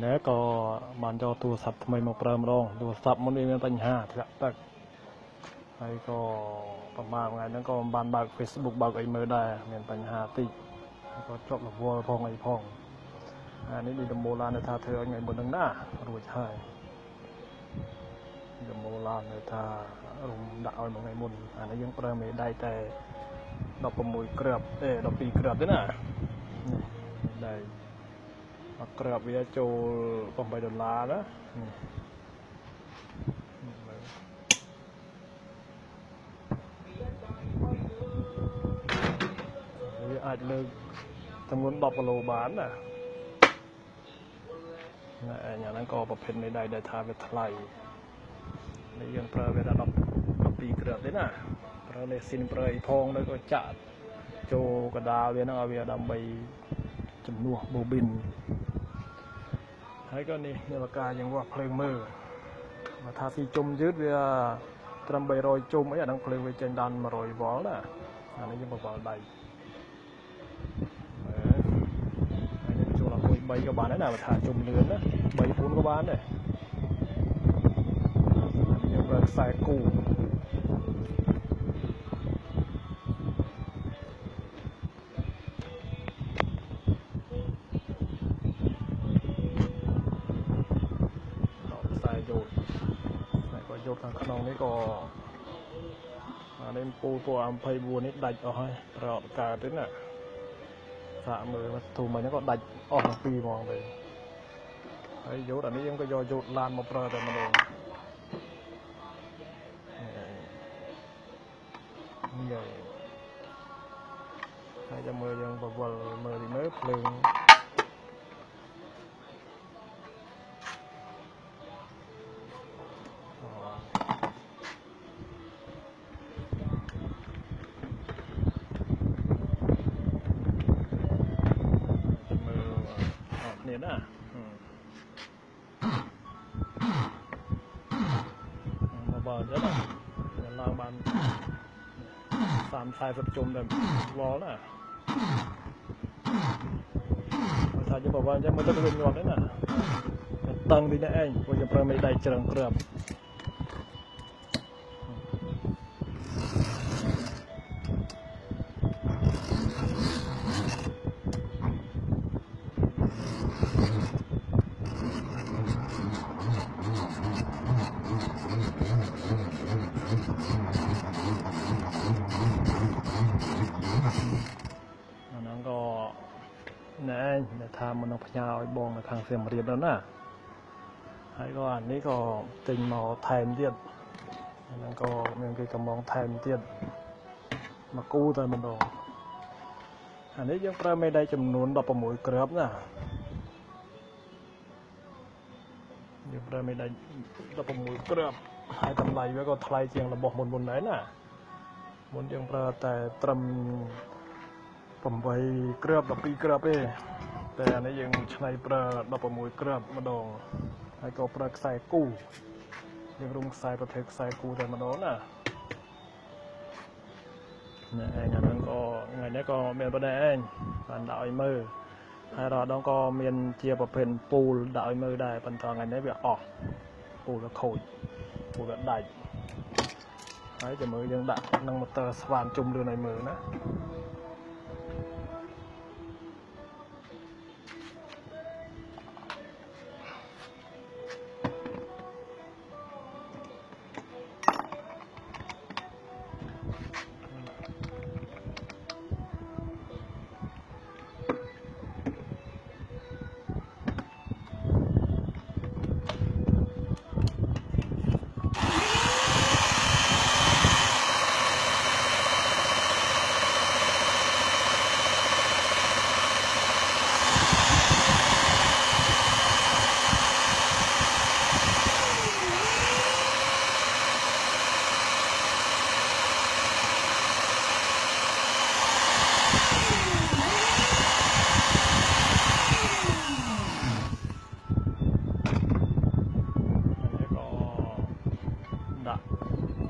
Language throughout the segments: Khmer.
នេះក៏បានយកទូរស័ព្ទថ្មីមកប្រើម្ដងទូរស័ព្ទមុននេះមានបញ្ហាធ្លាក់ទឹកហើយក៏ប្រហែលថ្ងៃហ្នឹងក៏បានបើក Facebook បើកអីមើលដែរមានបញ្ហាតិចក៏ជាប់រវល់ផងអីផងអានេះដំបូលឡានថាធ្វើឲ្យថ្ងៃមុនហ្នឹងណារួចហើយដំបូលឡានថារុំដាក់ឲ្យមួយថ្ងៃមុនអានេះយើងប្រើមេដៃតែ16គ្រាប់12គ្រាប់ទេណាដៃមកក្រាបវាចូល$8ណាវាអាចលើកចំនួន10គីឡូបានណាអាហ្នឹងក៏ប្រភេទមេដៃដែលថាវាថ្លៃនេះយើងប្រើវាដល់12គ្រាប់ទេណាប្រើលេស៊ីនប្រើអីផងទៅក៏ចាក់ចូលកដាលវាហ្នឹងឲ្យវាដើម្បីជំនួសបូប៊ីនហើយក៏នេះមានឱកាសយើងវាស់ភ្លើងមើលបើថាស៊ីជុំយឺតវាត្រឹម300ជុំអីអាហ្នឹងភ្លើងវាចេញដល់100វ៉ុលណាអានេះយើងបវល់ដៃហើយនេះចូលដល់3ក៏បានដែរណាបើថាជុំលឿនណា3 4ក៏បានដែរយើងប្រើខ្សែគូយកខាងក្នុងនេះក៏អានេះពូ24នេះដាច់អស់ហើយប្រអត់កើតទេណាសាកមើលទូមិញហ្នឹងក៏ដាច់អស់ទាំងពីរហ្មងទៅហើយយកអានេះយើងក៏យកឡានមកប្រើតែម្ដងនេះហើយចាំមើលយើងបវល់មើលទីមើលភ្លើងនេះណាមកបើចឹងណាឡើងបាន30-40ជុំដែរវល់ណាបើថាយើងបើចឹងមើលទៅវាញាត់ទេណាតឹងទីនេះឯងព្រោះយើងប្រើមេដៃច្រឹងក្រាបហ្នឹងក៏ណែឯងថាមិននឹងផ្ញើឲ្យបងនៅខាងសៀមរាបនោះណាហើយក៏អានេះក៏ទិញមកថែមទៀតហ្នឹងក៏មានគេកំងថែមទៀតមកគូតែម្ដងអានេះយើងប្រើមេដៃចំនួន16គ្រាប់ណាយើងប្រើមេដៃ16គ្រាប់ហើយតម្លៃវាក៏ថ្លៃជាងរបស់មុនដែរណាមុនយើងប្រើតែត្រឹម8គ្រាប់12គ្រាប់ទេតែអានេះយើងឆ្នៃប្រើ16គ្រាប់ម្ដងហើយក៏ប្រើខ្សែគូយើងរុំខ្សែប្រភេទខ្សែគូតែម្ដងណាឯងអាហ្នឹងក៏ថ្ងៃនេះក៏មានប៉ុណ្ណេះឯងបានដាក់ឲ្យមើលហើយរហូតដល់ក៏មានជាប្រភេទពូលដាក់ឲ្យមើលដែរប៉ុន្តែថ្ងៃនេះវាអស់ពូលវាខូចពូលវាដាច់ហើយចាំមើលយើងដាក់ក្នុងម៉ូទ័រស្វានជុំលឿនឲ្យមើលណា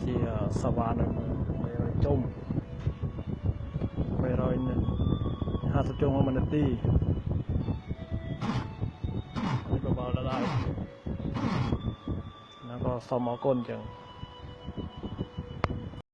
ជាសវ៉ានៅ300ជុំ350ជុំ1នាទី ระเบาละลายแล้วก็ซ่อมเอาก้นจัง